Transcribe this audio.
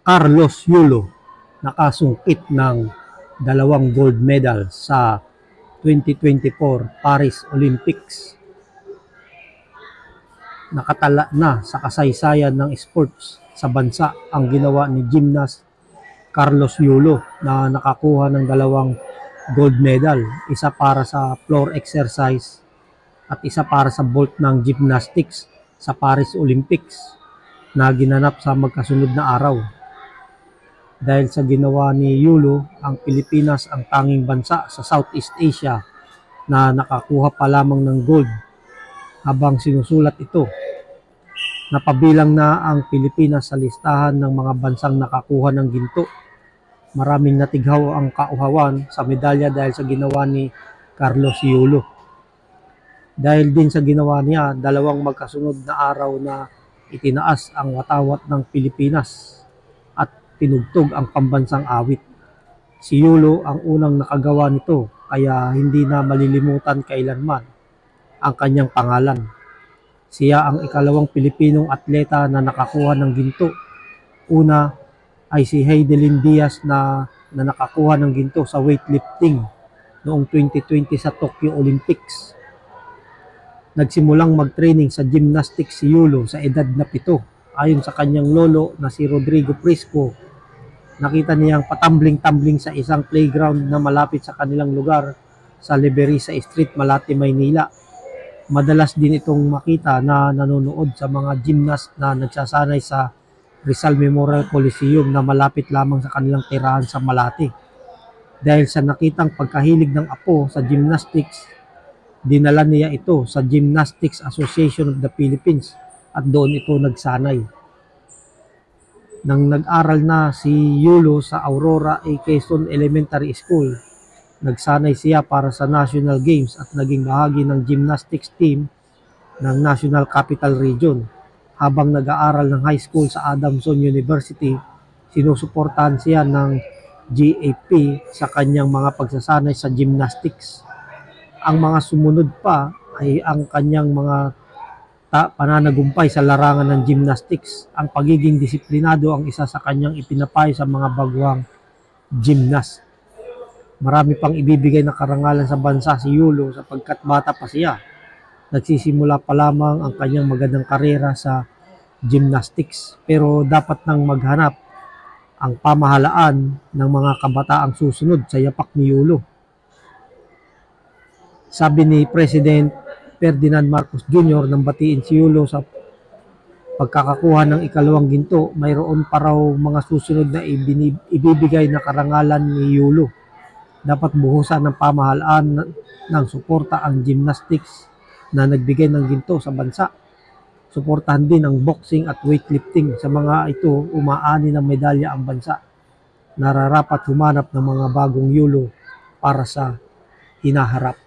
Carlos Yulo nakasungkit ng 2 gold medal sa 2024 Paris Olympics. Nakatala na sa kasaysayan ng sports sa bansa ang ginawa ni gymnast Carlos Yulo na nakakuha ng 2 gold medal, isa para sa floor exercise at isa para sa vault ng gymnastics sa Paris Olympics na ginanap sa magkasunod na araw. Dahil sa ginawa ni Yulo, ang Pilipinas ang tanging bansa sa Southeast Asia na nakakuha pa lamang ng gold. Habang sinusulat ito, napabilang na ang Pilipinas sa listahan ng mga bansang nakakuha ng ginto. Maraming natighaw ang kauhawan sa medalya dahil sa ginawa ni Carlos Yulo. Dahil din sa ginawa niya, 2 magkasunod na araw na itinaas ang watawat ng Pilipinas at tinugtog ang pambansang awit. Si Yulo ang unang nakagawa nito, kaya hindi na malilimutan kailanman ang kanyang pangalan. Siya ang ikalawang Pilipinong atleta na nakakuha ng ginto. Una ay si Heidelin Diaz na nakakuha ng ginto sa weightlifting noong 2020 sa Tokyo Olympics. Nagsimulang mag-training sa gymnastics si Yulo sa edad na 7. Ayon sa kanyang lolo na si Rodrigo Prisco, nakita niyang patambling-tambling sa isang playground na malapit sa kanilang lugar sa Liberisa Street, Malate, Maynila. Madalas din itong makita na nanonood sa mga gymnast na nagsasanay sa Rizal Memorial Coliseum na malapit lamang sa kanilang tirahan sa Malate. Dahil sa nakitang pagkahilig ng apo sa gymnastics, dinala niya ito sa Gymnastics Association of the Philippines at doon ito nagsanay. Nang nag-aral na si Yulo sa Aurora A. Quezon Elementary School, nagsanay siya para sa National Games at naging bahagi ng gymnastics team ng National Capital Region. Habang nag-aaral ng high school sa Adamson University, sinusuportahan siya ng GAP sa kanyang mga pagsasanay sa gymnastics. Ang mga sumunod pa ay ang kanyang mga pananagumpay sa larangan ng gymnastics. Ang pagiging disiplinado ang isa sa kanyang ipinapayo sa mga baguhang gymnast. Marami pang ibibigay na karangalan sa bansa si Yulo sapagkat bata pa siya. Nagsisimula pa lamang ang kanyang magandang karera sa gymnastics, pero dapat nang maghanap ang pamahalaan ng mga kabataang susunod sa yapak ni Yulo. Sabi ni President Ferdinand Marcos Jr. nang batiin si Yulo sa pagkakakuha ng ikalawang ginto, mayroon pa raw mga susunod na ibibigay na karangalan ni Yulo. Dapat buhusan ng pamahalaan ng suporta ang gymnastics na nagbigay ng ginto sa bansa. Suportahan din ang boxing at weightlifting. Sa mga ito, umaani ng medalya ang bansa. Nararapat humanap ng mga bagong Yulo para sa hinaharap.